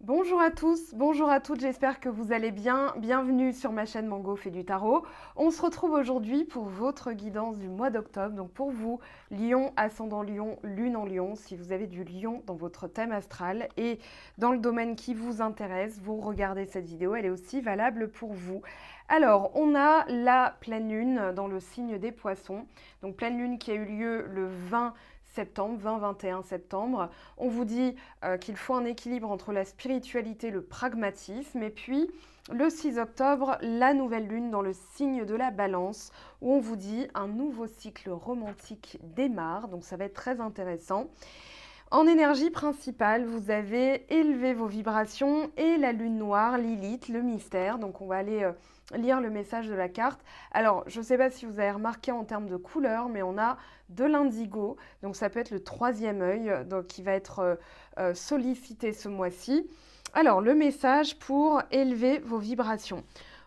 Bonjour à tous, bonjour à toutes, j'espère que vous allez bien. Bienvenue sur ma chaîne Mango fait du tarot. On se retrouve aujourd'hui pour votre guidance du mois d'octobre. Donc pour vous, Lion, ascendant Lion, lune en Lion, si vous avez du Lion dans votre thème astral et dans le domaine qui vous intéresse, vous regardez cette vidéo, elle est aussi valable pour vous. Alors, on a la pleine lune dans le signe des Poissons. Donc pleine lune qui a eu lieu le 20 septembre, 20-21 septembre. On vous dit qu'il faut un équilibre entre la spiritualité et le pragmatisme. Et puis, le 6 octobre, la nouvelle lune dans le signe de la Balance, où on vous dit un nouveau cycle romantique démarre. Donc, ça va être très intéressant. En énergie principale, vous avez élevé vos vibrations et la lune noire, Lilith, le mystère. Donc on va aller lire le message de la carte. Alors, je ne sais pas si vous avez remarqué en termes de couleur, mais on a de l'indigo. Donc ça peut être le troisième œil qui va être sollicité ce mois-ci. Alors, le message pour élever vos vibrations.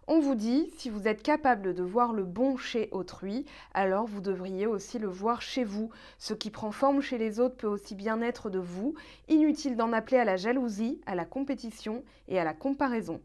On vous dit, si vous êtes capable de voir le bon chez autrui, alors vous devriez aussi le voir chez vous. Ce qui prend forme chez les autres peut aussi bien être de vous. Inutile d'en appeler à la jalousie, à la compétition et à la comparaison.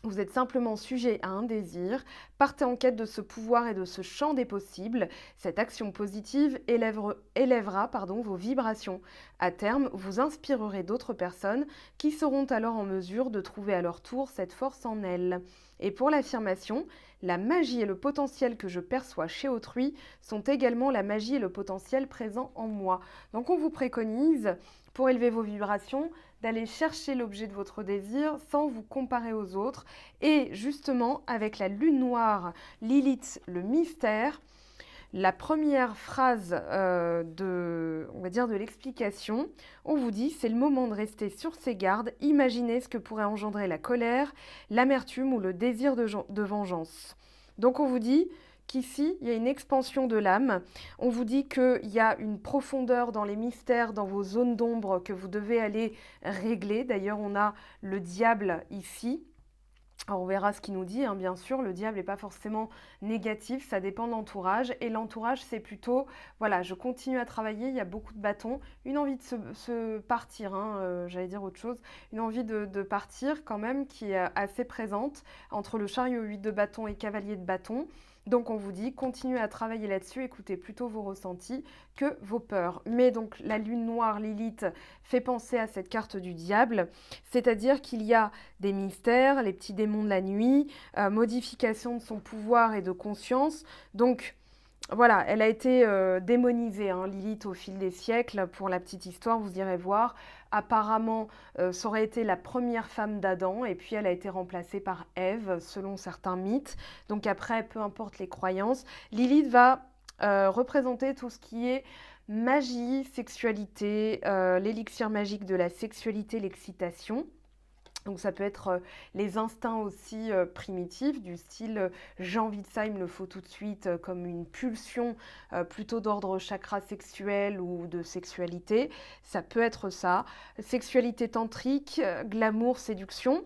Vous êtes simplement sujet à un désir, partez en quête de ce pouvoir et de ce champ des possibles. Cette action positive élèvera vos vibrations. À terme, vous inspirerez d'autres personnes qui seront alors en mesure de trouver à leur tour cette force en elles. Et pour l'affirmation, la magie et le potentiel que je perçois chez autrui sont également la magie et le potentiel présent en moi. Donc on vous préconise, pour élever vos vibrations, d'aller chercher l'objet de votre désir sans vous comparer aux autres. Et justement, avec la lune noire, Lilith, le mystère, la première phrase on va dire de l'explication, on vous dit c'est le moment de rester sur ses gardes, imaginez ce que pourrait engendrer la colère, l'amertume ou le désir de vengeance. Donc on vous dit qu'ici, il y a une expansion de l'âme. On vous dit qu'il y a une profondeur dans les mystères, dans vos zones d'ombre que vous devez aller régler. D'ailleurs, on a le diable ici. Alors on verra ce qu'il nous dit, hein, bien sûr, le diable n'est pas forcément négatif, ça dépend de l'entourage. Et l'entourage, c'est plutôt, voilà, je continue à travailler, il y a beaucoup de bâtons, une envie de se partir, hein, j'allais dire autre chose, une envie de partir quand même qui est assez présente entre le chariot 8 de bâton et cavalier de bâton. Donc on vous dit, continuez à travailler là-dessus, écoutez plutôt vos ressentis que vos peurs. Mais donc la lune noire, Lilith, fait penser à cette carte du diable, c'est-à-dire qu'il y a des mystères, les petits démons de la nuit, modification de son pouvoir et de conscience. Donc voilà, elle a été démonisée, hein, Lilith, au fil des siècles. Pour la petite histoire, vous irez voir. Apparemment, ça aurait été la première femme d'Adam, et puis elle a été remplacée par Ève, selon certains mythes. Donc après, peu importe les croyances, Lilith va représenter tout ce qui est magie, sexualité, l'élixir magique de la sexualité, l'excitation. Donc ça peut être les instincts aussi primitifs, du style j'ai envie de ça, il me le faut tout de suite, comme une pulsion plutôt d'ordre chakra sexuel ou de sexualité. Ça peut être ça. Sexualité tantrique, glamour, séduction.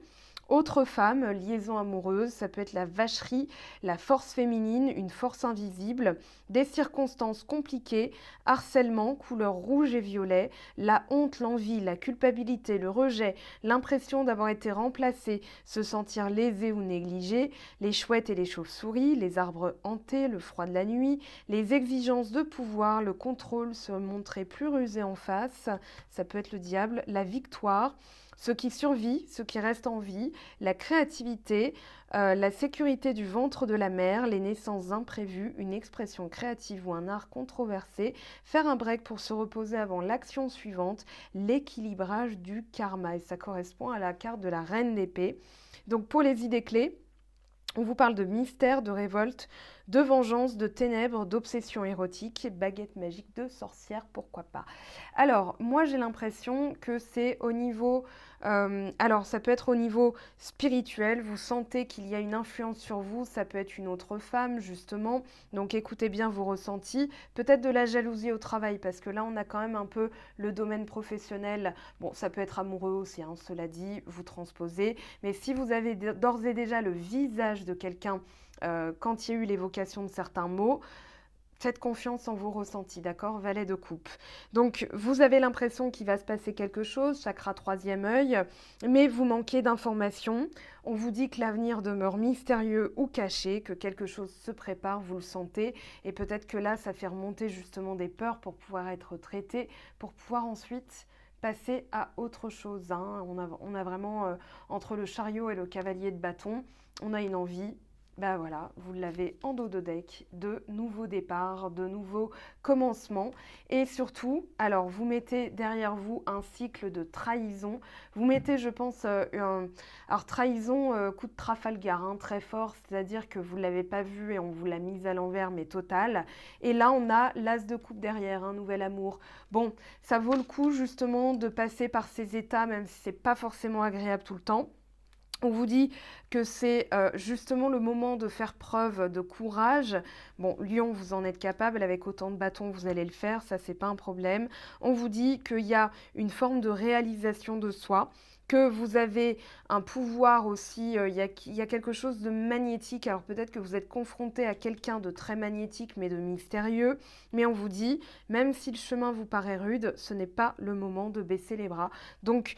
Autre femme, liaison amoureuse, ça peut être la vacherie, la force féminine, une force invisible, des circonstances compliquées, harcèlement, couleur rouge et violet, la honte, l'envie, la culpabilité, le rejet, l'impression d'avoir été remplacé, se sentir lésé ou négligé, les chouettes et les chauves-souris, les arbres hantés, le froid de la nuit, les exigences de pouvoir, le contrôle, se montrer plus rusé en face, ça peut être le diable, la victoire, ce qui survit, ce qui reste en vie, la créativité, la sécurité du ventre de la mère, les naissances imprévues, une expression créative ou un art controversé, faire un break pour se reposer avant l'action suivante, l'équilibrage du karma. Et ça correspond à la carte de la reine d'épée. Donc pour les idées clés, on vous parle de mystère, de révolte, de vengeance, de ténèbres, d'obsession érotique, baguette magique, de sorcière, pourquoi pas. Alors, moi j'ai l'impression que c'est au niveau... alors, ça peut être au niveau spirituel, vous sentez qu'il y a une influence sur vous, ça peut être une autre femme, justement. Donc, écoutez bien vos ressentis. Peut-être de la jalousie au travail, parce que là, on a quand même un peu le domaine professionnel. Bon, ça peut être amoureux aussi, hein, cela dit, vous transposez. Mais si vous avez d'ores et déjà le visage de quelqu'un quand il y a eu l'évocation de certains mots, Faites confiance en vos ressentis, d'accord? Valet de coupe. Donc, vous avez l'impression qu'il va se passer quelque chose, chakra troisième œil, mais vous manquez d'informations. On vous dit que l'avenir demeure mystérieux ou caché, que quelque chose se prépare, vous le sentez, et peut-être que là, ça fait remonter justement des peurs pour pouvoir être traité, pour pouvoir ensuite passer à autre chose, hein. On a vraiment, entre le chariot et le cavalier de bâton, on a une envie. Ben voilà, vous l'avez en dos de deck, de nouveaux départs, de nouveaux commencements. Et surtout, alors vous mettez derrière vous un cycle de trahison. Vous mettez, je pense, alors trahison, coup de Trafalgar, hein, très fort, c'est-à-dire que vous ne l'avez pas vu et on vous l'a mise à l'envers, mais total. Et là, on a l'as de coupe derrière, un nouvel amour. Bon, ça vaut le coup justement de passer par ces états, même si ce n'est pas forcément agréable tout le temps. On vous dit que c'est justement le moment de faire preuve de courage. Bon, Lion, vous en êtes capable, avec autant de bâtons, vous allez le faire, ça, c'est pas un problème. On vous dit qu'il y a une forme de réalisation de soi, que vous avez un pouvoir aussi, il y a quelque chose de magnétique. Alors peut-être que vous êtes confronté à quelqu'un de très magnétique, mais de mystérieux. Mais on vous dit, même si le chemin vous paraît rude, ce n'est pas le moment de baisser les bras. Donc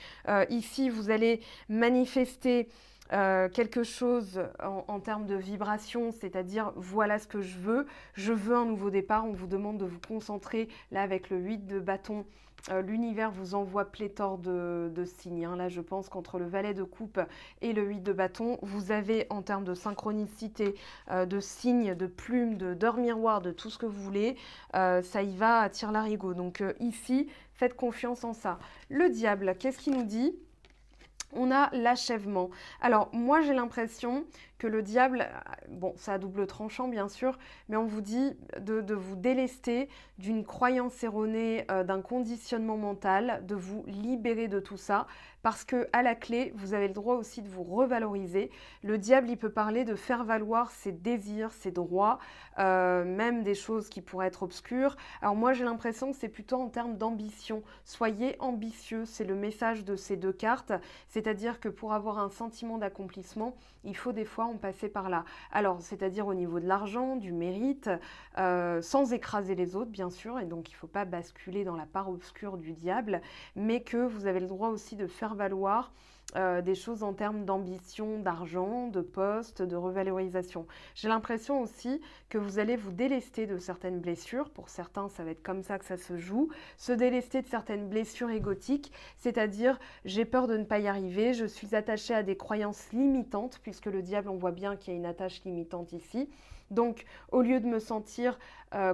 ici, vous allez manifester quelque chose en termes de vibration, c'est-à-dire voilà ce que je veux un nouveau départ. On vous demande de vous concentrer là avec le 8 de bâton. L'univers vous envoie pléthore de signes, hein. Là, je pense qu'entre le valet de coupe et le 8 de bâton, vous avez en termes de synchronicité, de signes, de plumes, d'heures miroirs, de tout ce que vous voulez, ça y va à tire-larigot. Donc ici, faites confiance en ça. Le diable, qu'est-ce qu'il nous dit ? On a l'achèvement. Alors, moi, j'ai l'impression que le diable, bon, ça a double tranchant, bien sûr, mais on vous dit de vous délester d'une croyance erronée, d'un conditionnement mental, de vous libérer de tout ça, parce que à la clé, vous avez le droit aussi de vous revaloriser. Le diable, il peut parler de faire valoir ses désirs, ses droits, même des choses qui pourraient être obscures. Alors moi, j'ai l'impression que c'est plutôt en termes d'ambition. Soyez ambitieux, c'est le message de ces deux cartes. C'est-à-dire que pour avoir un sentiment d'accomplissement, il faut des fois en passer par là. Alors, c'est-à-dire au niveau de l'argent, du mérite, sans écraser les autres, bien sûr, et donc il ne faut pas basculer dans la part obscure du diable, mais que vous avez le droit aussi de faire valoir des choses en termes d'ambition, d'argent, de poste, de revalorisation. J'ai l'impression aussi que vous allez vous délester de certaines blessures. Pour certains, ça va être comme ça que ça se joue. Se délester de certaines blessures égotiques, c'est-à-dire j'ai peur de ne pas y arriver, je suis attachée à des croyances limitantes, puisque le diable, on voit bien qu'il y a une attache limitante ici. Donc, au lieu de me sentir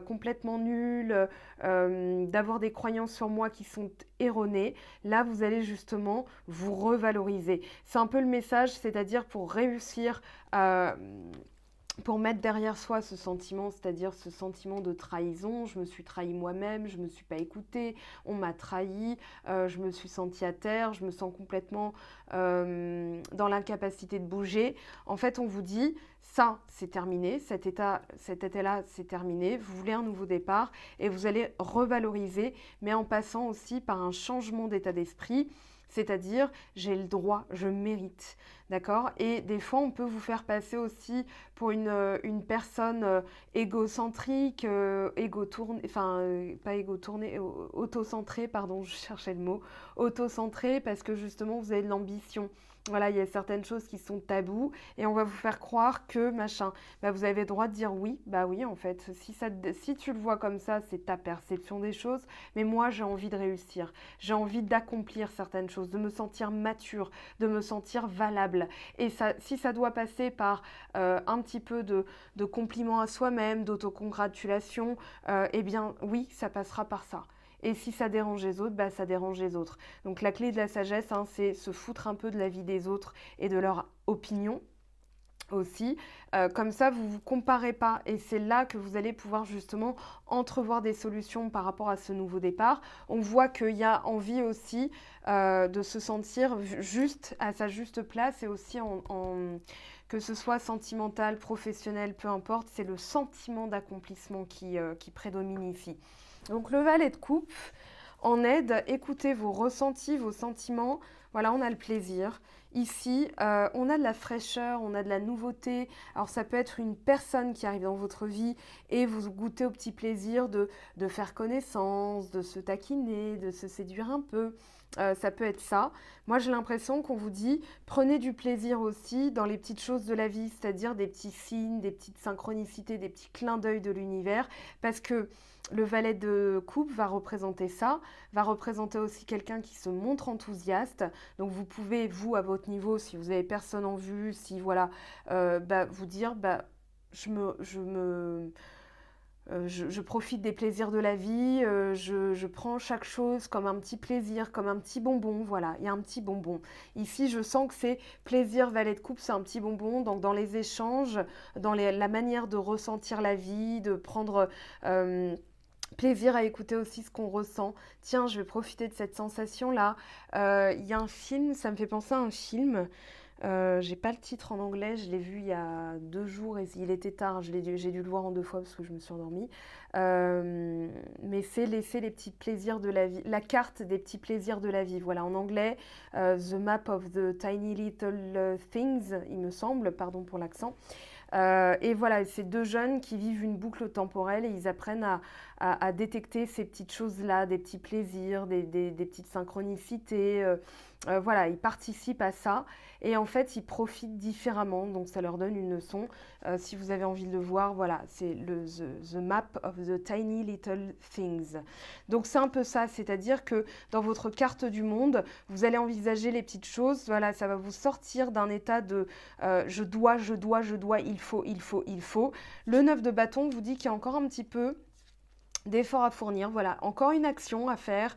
complètement nulle, d'avoir des croyances sur moi qui sont erronées, là, vous allez justement vous revaloriser. C'est un peu le message, c'est-à-dire pour réussir pour mettre derrière soi ce sentiment, c'est-à-dire ce sentiment de trahison. Je me suis trahi moi-même, je ne me suis pas écoutée, on m'a trahi, je me suis sentie à terre, je me sens complètement dans l'incapacité de bouger. En fait, on vous dit, ça, c'est terminé, cet état-là, c'est terminé, vous voulez un nouveau départ et vous allez revaloriser, mais en passant aussi par un changement d'état d'esprit. C'est-à-dire, j'ai le droit, je mérite, d'accord? Et des fois, on peut vous faire passer aussi pour une personne égocentrique, pas égo-tournée, auto-centrée, pardon, je cherchais le mot, auto-centrée parce que justement, vous avez de l'ambition. Voilà, il y a certaines choses qui sont tabous et on va vous faire croire que machin. Bah, vous avez le droit de dire oui, bah oui en fait. Si tu le vois comme ça, c'est ta perception des choses. Mais moi, j'ai envie de réussir. J'ai envie d'accomplir certaines choses, de me sentir mature, de me sentir valable. Et ça, si ça doit passer par un petit peu de compliments à soi-même, d'autocongratulation, eh bien oui, ça passera par ça. Et si ça dérange les autres, bah ça dérange les autres. Donc la clé de la sagesse, hein, c'est se foutre un peu de la vie des autres et de leur opinion aussi. Comme ça, vous ne vous comparez pas et c'est là que vous allez pouvoir justement entrevoir des solutions par rapport à ce nouveau départ. On voit qu'il y a envie aussi de se sentir juste à sa juste place et aussi que ce soit sentimental, professionnel, peu importe, c'est le sentiment d'accomplissement qui prédomine ici. Donc le valet de coupe, en aide. Écoutez vos ressentis, vos sentiments. Voilà, on a le plaisir. Ici, on a de la fraîcheur, on a de la nouveauté. Alors, ça peut être une personne qui arrive dans votre vie et vous goûtez au petit plaisir de faire connaissance, de se taquiner, de se séduire un peu. Ça peut être ça. Moi, j'ai l'impression qu'on vous dit, prenez du plaisir aussi dans les petites choses de la vie, c'est-à-dire des petits signes, des petites synchronicités, des petits clins d'œil de l'univers, parce que le valet de coupe va représenter ça, va représenter aussi quelqu'un qui se montre enthousiaste. Donc vous pouvez, vous, à votre niveau, si vous avez personne en vue, si voilà, vous dire, je profite des plaisirs de la vie, je prends chaque chose comme un petit plaisir, comme un petit bonbon, voilà, il y a un petit bonbon. Ici, je sens que c'est plaisir, valet de coupe, c'est un petit bonbon, donc dans les échanges, la manière de ressentir la vie, de prendre plaisir à écouter aussi ce qu'on ressent. Tiens, je vais profiter de cette sensation-là. Il y a un film, ça me fait penser à un film. J'ai pas le titre en anglais, je l'ai vu il y a 2 jours et il était tard, j'ai dû le voir en 2 fois parce que je me suis endormie. Mais c'est laisser les petits plaisirs de la vie, la carte des petits plaisirs de la vie. Voilà, en anglais, The Map of the Tiny Little Things, il me semble, pardon pour l'accent. Et voilà, c'est 2 jeunes qui vivent une boucle temporelle et ils apprennent à détecter ces petites choses-là, des petits plaisirs, des petites synchronicités. Voilà, ils participent à ça et en fait, ils profitent différemment. Donc, ça leur donne une leçon. Si vous avez envie de le voir, voilà, c'est the Map of the Tiny Little Things. Donc, c'est un peu ça, c'est-à-dire que dans votre carte du monde, vous allez envisager les petites choses. Voilà, ça va vous sortir d'un état de je dois, il faut. Le 9 de bâton vous dit qu'il y a encore un petit peu d'efforts à fournir, voilà, encore une action à faire,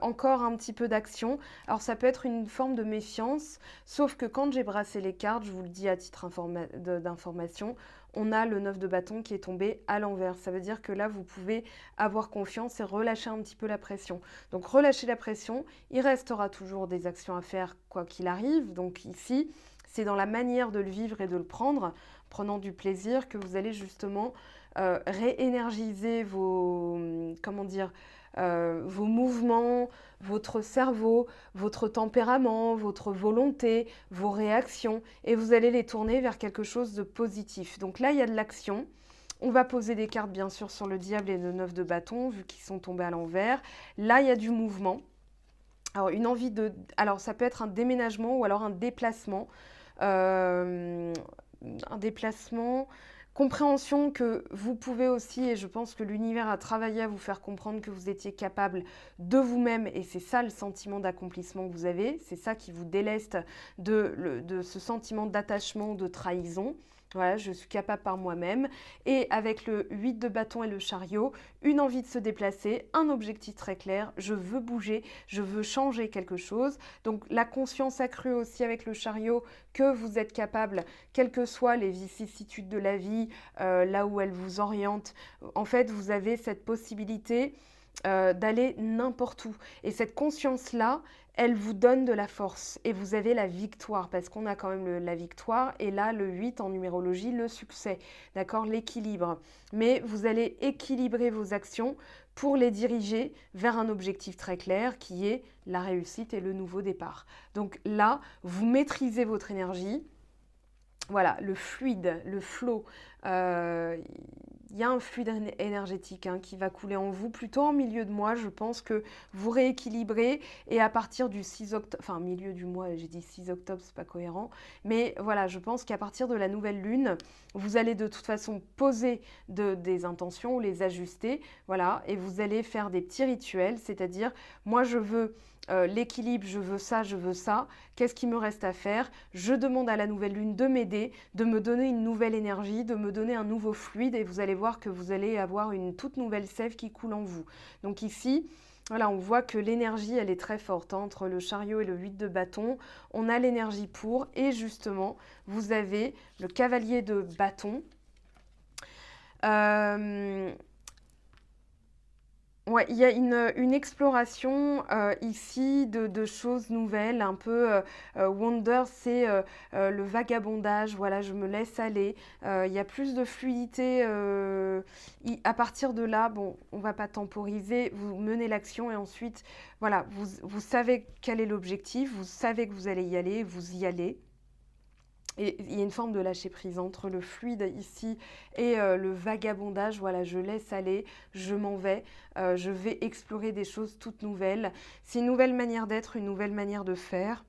encore un petit peu d'action. Alors ça peut être une forme de méfiance, sauf que quand j'ai brassé les cartes, je vous le dis à titre d'information, on a le 9 de bâton qui est tombé à l'envers. Ça veut dire que là, vous pouvez avoir confiance et relâcher un petit peu la pression. Donc relâchez la pression, il restera toujours des actions à faire quoi qu'il arrive. Donc ici, c'est dans la manière de le vivre et de le prendre, prenant du plaisir, que vous allez justement réénergiser vos mouvements, votre cerveau, votre tempérament, votre volonté, vos réactions, et vous allez les tourner vers quelque chose de positif. Donc là, il y a de l'action. On va poser des cartes, bien sûr, sur le diable et le 9 de bâton, vu qu'ils sont tombés à l'envers. Là, il y a du mouvement. Alors, ça peut être un déménagement ou alors un déplacement. Un déplacement, compréhension que vous pouvez aussi, et je pense que l'univers a travaillé à vous faire comprendre que vous étiez capable de vous-même, et c'est ça le sentiment d'accomplissement que vous avez, c'est ça qui vous déleste de ce sentiment d'attachement, de trahison. Voilà, je suis capable par moi-même. Et avec le 8 de bâton et le chariot, une envie de se déplacer, un objectif très clair, je veux bouger, je veux changer quelque chose. Donc la conscience accrue aussi avec le chariot que vous êtes capable, quelles que soient les vicissitudes de la vie, là où elle vous oriente. En fait, vous avez cette possibilité d'aller n'importe où. Et cette conscience-là, elle vous donne de la force et vous avez la victoire parce qu'on a quand même la victoire et là le 8 en numérologie, le succès, d'accord, l'équilibre. Mais vous allez équilibrer vos actions pour les diriger vers un objectif très clair qui est la réussite et le nouveau départ. Donc là, vous maîtrisez votre énergie. Voilà, le fluide, le flow, il y a un fluide énergétique qui va couler en vous, plutôt en milieu de mois, je pense que vous rééquilibrez et à partir du 6 octobre, enfin milieu du mois, j'ai dit 6 octobre, c'est pas cohérent, mais voilà, je pense qu'à partir de la nouvelle lune, vous allez de toute façon poser des intentions ou les ajuster, voilà, et vous allez faire des petits rituels, c'est-à-dire, moi je veux l'équilibre, je veux ça, qu'est-ce qui me reste à faire? Je demande à la nouvelle lune de m'aider, de me donner une nouvelle énergie, de me donner un nouveau fluide et vous allez voir que vous allez avoir une toute nouvelle sève qui coule en vous. Donc ici, voilà, on voit que l'énergie, elle est très forte entre le chariot et le 8 de bâton. On a l'énergie pour et justement, vous avez le cavalier de bâton. Ouais, il y a une exploration, ici de choses nouvelles, un peu, wander, c'est, le vagabondage, voilà, je me laisse aller. Il y a plus de fluidité, i à partir de là, bon, on va pas temporiser, vous menez l'action et ensuite, voilà, vous savez quel est l'objectif, vous savez que vous allez y aller, vous y allez. Et il y a une forme de lâcher prise entre le fluide ici et le vagabondage. Voilà, je laisse aller, je m'en vais, je vais explorer des choses toutes nouvelles. C'est une nouvelle manière d'être, une nouvelle manière de faire,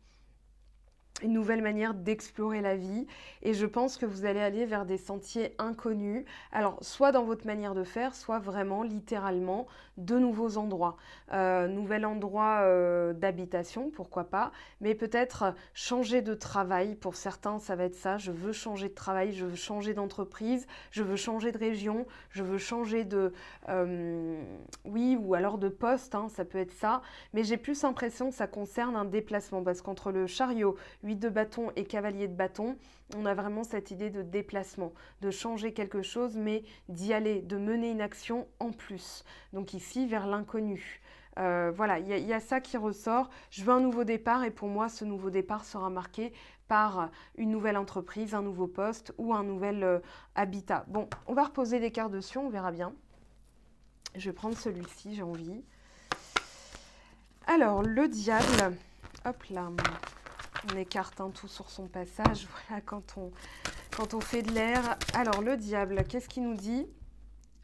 une nouvelle manière d'explorer la vie. Et je pense que vous allez aller vers des sentiers inconnus. Alors, soit dans votre manière de faire, soit vraiment, littéralement, de nouveaux endroits. Nouvel endroit d'habitation, pourquoi pas. Mais peut-être changer de travail. Pour certains, ça va être ça. Je veux changer de travail, je veux changer d'entreprise, je veux changer de région, je veux changer de... oui, ou alors de poste, hein, ça peut être ça. Mais j'ai plus l'impression que ça concerne un déplacement. Parce qu'entre le chariot, 8 de bâton et cavalier de bâton, on a vraiment cette idée de déplacement, de changer quelque chose, mais d'y aller, de mener une action en plus. Donc ici, vers l'inconnu. Voilà, il y a ça qui ressort. Je veux un nouveau départ et pour moi, ce nouveau départ sera marqué par une nouvelle entreprise, un nouveau poste ou un nouvel habitat. Bon, on va reposer des cartes dessus, on verra bien. Je vais prendre celui-ci, j'ai envie. Alors, le diable, hop là, on écarte un tout sur son passage, voilà, quand on fait de l'air. Alors, le diable, qu'est-ce qu'il nous dit?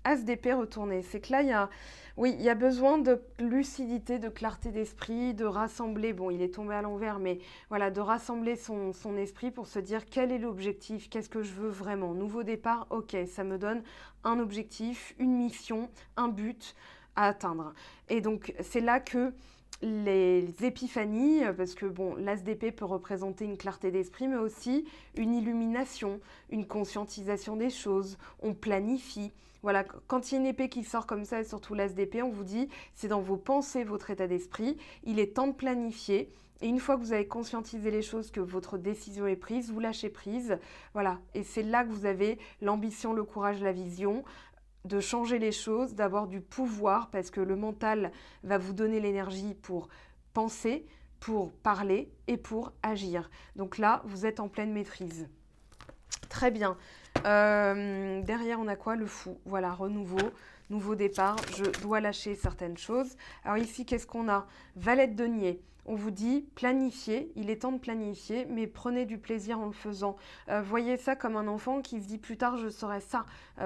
As d'épée retourné. C'est que là, oui, il y a besoin de lucidité, de clarté d'esprit, de rassembler. Bon, il est tombé à l'envers, mais voilà, de rassembler son esprit pour se dire quel est l'objectif, qu'est-ce que je veux vraiment. Nouveau départ, ok, ça me donne un objectif, une mission, un but à atteindre. Et donc, c'est là que les épiphanies, parce que bon, l'as d'épée peut représenter une clarté d'esprit, mais aussi une illumination, une conscientisation des choses. On planifie. Voilà, quand il y a une épée qui sort comme ça, et surtout l'as d'épée, on vous dit, c'est dans vos pensées, votre état d'esprit. Il est temps de planifier. Et une fois que vous avez conscientisé les choses, que votre décision est prise, vous lâchez prise. Voilà, et c'est là que vous avez l'ambition, le courage, la vision de changer les choses, d'avoir du pouvoir, parce que le mental va vous donner l'énergie pour penser, pour parler et pour agir. Donc là, vous êtes en pleine maîtrise. Très bien. Derrière, on a quoi? Le fou. Voilà, renouveau, nouveau départ. Je dois lâcher certaines choses. Alors ici, qu'est-ce qu'on a? Valet de denier. On vous dit planifiez, il est temps de planifier, mais prenez du plaisir en le faisant. Voyez ça comme un enfant qui se dit plus tard je serai ça,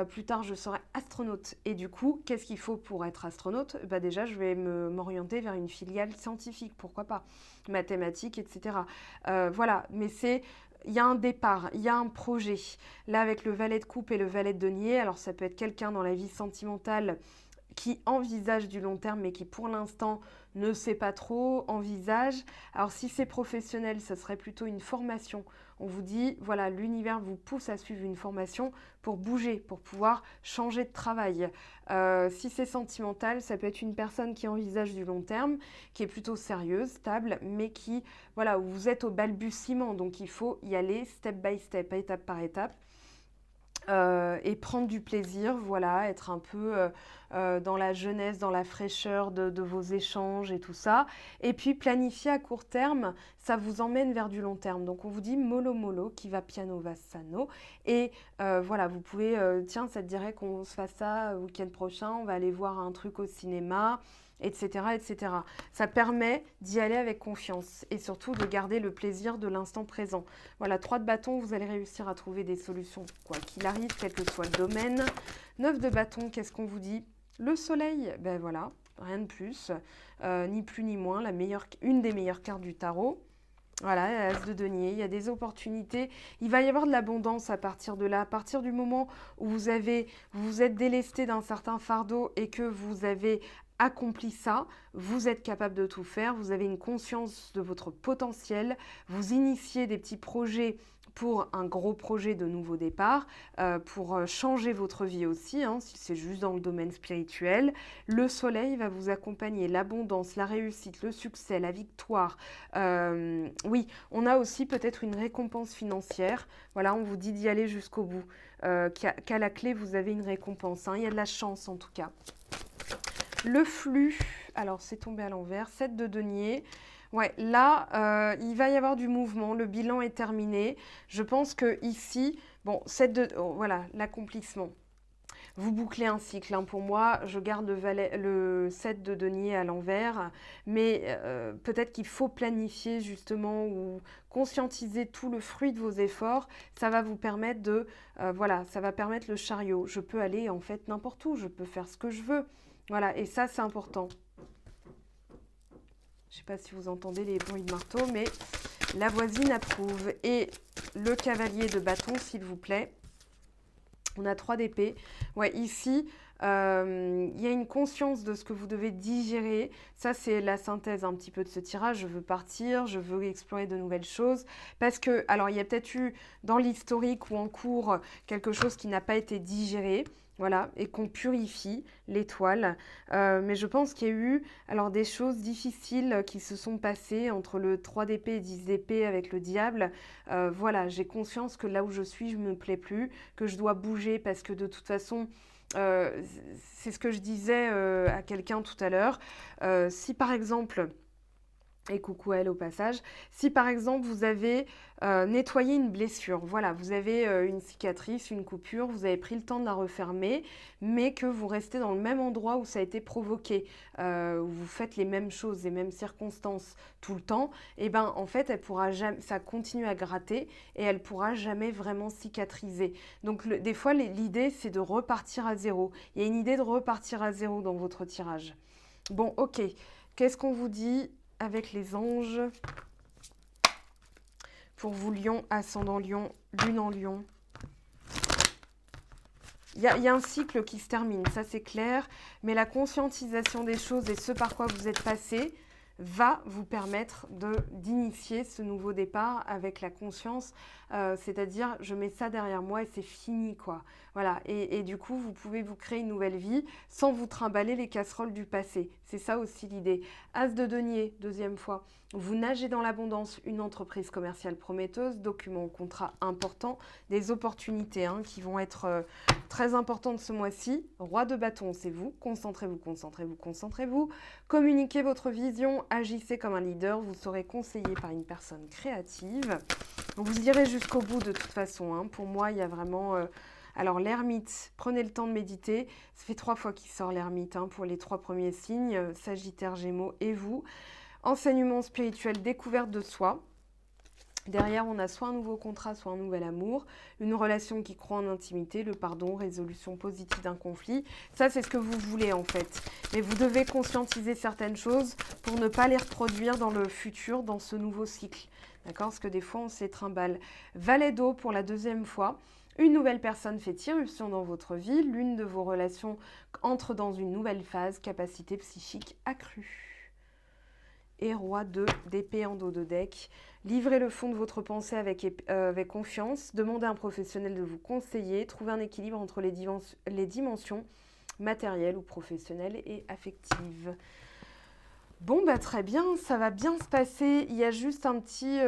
plus tard je serai astronaute. Et du coup, qu'est-ce qu'il faut pour être astronaute? Bah déjà, je vais m'orienter vers une filiale scientifique, pourquoi pas, mathématiques, etc. Voilà, mais il y a un départ, il y a un projet. Là, avec le valet de coupe et le valet de denier, alors ça peut être quelqu'un dans la vie sentimentale qui envisage du long terme, mais qui pour l'instant ne sait pas trop, envisage. Alors si c'est professionnel, ça serait plutôt une formation. On vous dit, voilà, l'univers vous pousse à suivre une formation pour bouger, pour pouvoir changer de travail. Si c'est sentimental, ça peut être une personne qui envisage du long terme, qui est plutôt sérieuse, stable, mais qui, voilà, où vous êtes au balbutiement. Donc il faut y aller step by step, étape par étape. Et prendre du plaisir, voilà, être un peu dans la jeunesse, dans la fraîcheur de vos échanges et tout ça. Et puis planifier à court terme, ça vous emmène vers du long terme. Donc on vous dit mollo mollo, qui va piano va sano. Et voilà, vous pouvez, tiens, ça te dirait qu'on se fasse ça week-end prochain, on va aller voir un truc au cinéma, etc., etc. Ça permet d'y aller avec confiance et surtout de garder le plaisir de l'instant présent. Voilà, 3 de bâton, vous allez réussir à trouver des solutions, quoi qu'il arrive, quel que soit le domaine. 9 de bâton, qu'est-ce qu'on vous dit? Le soleil, ben voilà, rien de plus, ni plus ni moins, une des meilleures cartes du tarot. Voilà, As de denier, il y a des opportunités. Il va y avoir de l'abondance à partir de là. À partir du moment où vous êtes délesté d'un certain fardeau et que vous avez accompli ça, vous êtes capable de tout faire, vous avez une conscience de votre potentiel, vous initiez des petits projets pour un gros projet de nouveau départ, pour changer votre vie aussi, hein, si c'est juste dans le domaine spirituel. Le soleil va vous accompagner, l'abondance, la réussite, le succès, la victoire. Oui, on a aussi peut-être une récompense financière. Voilà, on vous dit d'y aller jusqu'au bout, qu'à la clé, vous avez une récompense, hein. Il y a de la chance en tout cas. Le flux, alors c'est tombé à l'envers, 7 de denier. Ouais, là, il va y avoir du mouvement, le bilan est terminé. Je pense que ici, bon, 7 de, oh, voilà, l'accomplissement. Vous bouclez un cycle, hein. Pour moi, je garde le 7 de denier à l'envers, mais peut-être qu'il faut planifier justement ou conscientiser tout le fruit de vos efforts. Ça va vous permettre de, voilà, ça va permettre le chariot. Je peux aller en fait n'importe où, je peux faire ce que je veux. Voilà, et ça, c'est important. Je ne sais pas si vous entendez les bruits de marteau, mais la voisine approuve. Et le cavalier de bâton, s'il vous plaît. On a 3 d'épée. Ouais, ici, il y a une conscience de ce que vous devez digérer. Ça, c'est la synthèse un petit peu de ce tirage. Je veux partir, je veux explorer de nouvelles choses. Parce que, alors, il y a peut-être eu dans l'historique ou en cours quelque chose qui n'a pas été digéré. Voilà, et qu'on purifie l'étoile. Mais je pense qu'il y a eu alors, des choses difficiles qui se sont passées entre le 3 d'épée et 10 d'épée avec le diable. Voilà, j'ai conscience que là où je suis, je ne me plais plus, que je dois bouger parce que de toute façon, c'est ce que je disais à quelqu'un tout à l'heure. Si par exemple, et coucou à elle au passage, si par exemple vous avez nettoyé une blessure, voilà, vous avez une cicatrice, une coupure, vous avez pris le temps de la refermer, mais que vous restez dans le même endroit où ça a été provoqué, où vous faites les mêmes choses, les mêmes circonstances tout le temps, et ben en fait elle pourra jamais, ça continue à gratter et elle pourra jamais vraiment cicatriser. Donc des fois l'idée c'est de repartir à zéro. Il y a une idée de repartir à zéro dans votre tirage. Bon, ok, qu'est-ce qu'on vous dit avec les anges pour vous, Lion, ascendant Lion, lune en Lion? Il y a un cycle qui se termine, ça c'est clair, mais la conscientisation des choses et ce par quoi vous êtes passé va vous permettre d'initier ce nouveau départ avec la conscience, c'est-à-dire je mets ça derrière moi et c'est fini, quoi. Voilà, et du coup vous pouvez vous créer une nouvelle vie sans vous trimballer les casseroles du passé. C'est ça aussi l'idée. As de denier, deuxième fois. Vous nagez dans l'abondance, une entreprise commerciale prometteuse, document, contrat important, des opportunités qui vont être très importantes ce mois-ci. Roi de bâton, c'est vous. Concentrez-vous, concentrez-vous, concentrez-vous. Communiquez votre vision, agissez comme un leader. Vous serez conseillé par une personne créative. Vous irez jusqu'au bout de toute façon. Pour moi, il y a vraiment... Alors l'ermite, prenez le temps de méditer. Ça fait 3 fois qu'il sort l'ermite pour les 3 premiers signes, Sagittaire, Gémeaux et vous. Enseignement spirituel, découverte de soi. Derrière, on a soit un nouveau contrat, soit un nouvel amour, une relation qui croit en intimité, le pardon, résolution positive d'un conflit. Ça, c'est ce que vous voulez en fait. Mais vous devez conscientiser certaines choses pour ne pas les reproduire dans le futur, dans ce nouveau cycle. D'accord? Parce que des fois, on s'étrimballe. Valet d'eau pour la 2e fois. Une nouvelle personne fait irruption dans votre vie. L'une de vos relations entre dans une nouvelle phase, capacité psychique accrue. Et roi d'épée en dos de deck. Livrez le fond de votre pensée avec confiance. Demandez à un professionnel de vous conseiller. Trouvez un équilibre entre les dimensions matérielles ou professionnelles et affectives. Bon, bah très bien, ça va bien se passer. Il y a juste un petit,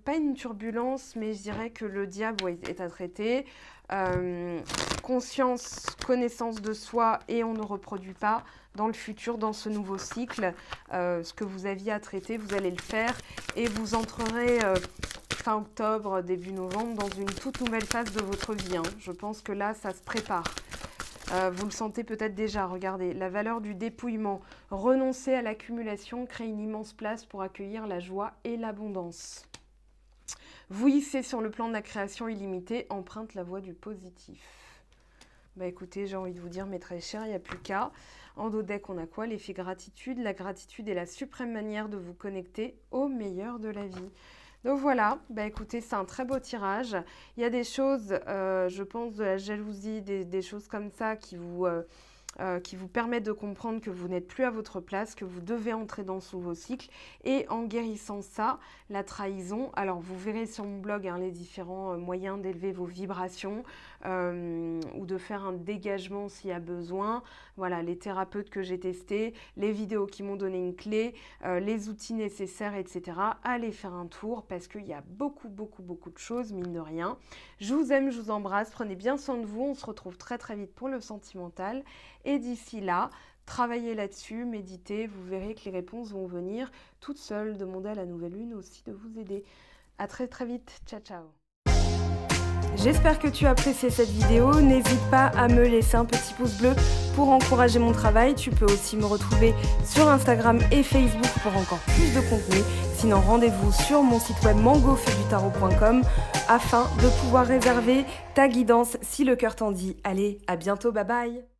pas une turbulence, mais je dirais que le diable est à traiter. Conscience, connaissance de soi et on ne reproduit pas dans le futur, dans ce nouveau cycle. Ce que vous aviez à traiter, vous allez le faire et vous entrerez fin octobre, début novembre dans une toute nouvelle phase de votre vie. Je pense que là, ça se prépare. Vous le sentez peut-être déjà, regardez, la valeur du dépouillement. Renoncer à l'accumulation crée une immense place pour accueillir la joie et l'abondance. Vous hissez sur le plan de la création illimitée, emprunte la voie du positif. Bah écoutez, j'ai envie de vous dire, mes très chers, il n'y a plus qu'à. En dos deck, on a quoi? L'effet gratitude. La gratitude est la suprême manière de vous connecter au meilleur de la vie. Donc voilà, bah écoutez, c'est un très beau tirage. Il y a des choses, je pense, de la jalousie, des choses comme ça qui vous permettent de comprendre que vous n'êtes plus à votre place, que vous devez entrer dans ce nouveau cycle. Et en guérissant ça, la trahison, alors vous verrez sur mon blog les différents moyens d'élever vos vibrations ou de faire un dégagement s'il y a besoin. Voilà, les thérapeutes que j'ai testés, les vidéos qui m'ont donné une clé, les outils nécessaires, etc. Allez faire un tour parce qu'il y a beaucoup, beaucoup, beaucoup de choses, mine de rien. Je vous aime, je vous embrasse, prenez bien soin de vous. On se retrouve très, très vite pour le sentimental. Et d'ici là, Travaillez là-dessus, méditez, vous verrez que les réponses vont venir toutes seules. Demandez à la nouvelle lune aussi de vous aider. À très très vite, ciao ciao. J'espère que tu as apprécié cette vidéo. N'hésite pas à me laisser un petit pouce bleu pour encourager mon travail. Tu peux aussi me retrouver sur Instagram et Facebook pour encore plus de contenu. Sinon, rendez-vous sur mon site web mangofaidutarot.com afin de pouvoir réserver ta guidance si le cœur t'en dit. Allez, à bientôt, bye bye.